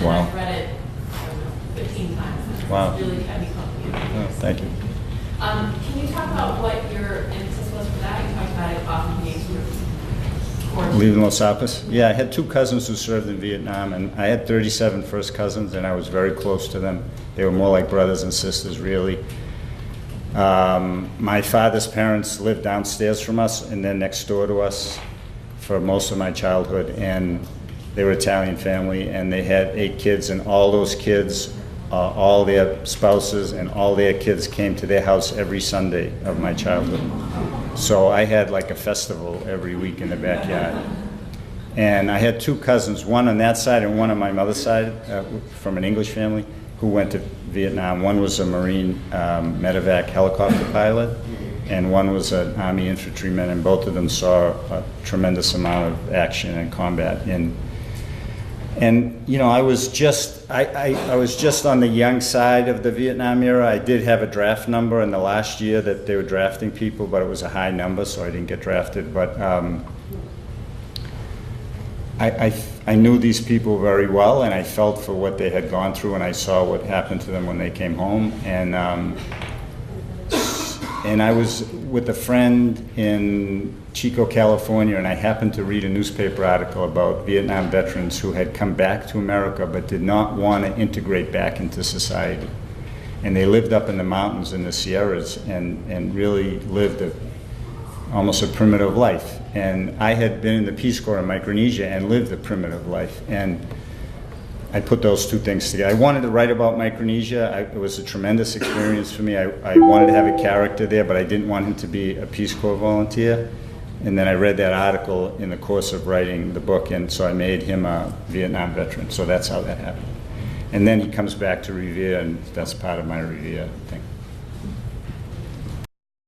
Wow. I've read it, I don't know, 15 times. Wow. It's really heavy complicated. Oh, thank you. Can you talk about what your impetus was for that? You talked about it often being sort of core. Leaving Losapas? Yeah, I had 2 cousins who served in Vietnam, and I had 37 first cousins, and I was very close to them. They were more like brothers and sisters, really. My father's parents lived downstairs from us and then next door to us for most of my childhood, and they were an Italian family, and they had 8 kids, and all those kids, all their spouses and all their kids came to their house every Sunday of my childhood. So I had like a festival every week in the backyard. And I had 2 cousins, one on that side and one on my mother's side, from an English family, who went to Vietnam. One was a Marine medevac helicopter pilot, and one was an Army infantryman, and both of them saw a tremendous amount of action and combat. And you know, I was just on the young side of the Vietnam era. I did have a draft number in the last year that they were drafting people, but it was a high number, so I didn't get drafted. But I knew these people very well, and I felt for what they had gone through, and I saw what happened to them when they came home. And I was with a friend in Chico, California, and I happened to read a newspaper article about Vietnam veterans who had come back to America but did not want to integrate back into society. And they lived up in the mountains in the Sierras and really lived almost a primitive life. And I had been in the Peace Corps in Micronesia and lived a primitive life. And I put those 2 things together. I wanted to write about Micronesia. It was a tremendous experience for me. I wanted to have a character there, but I didn't want him to be a Peace Corps volunteer. And then I read that article in the course of writing the book, and so I made him a Vietnam veteran. So that's how that happened. And then he comes back to Revere, and that's part of my Revere thing.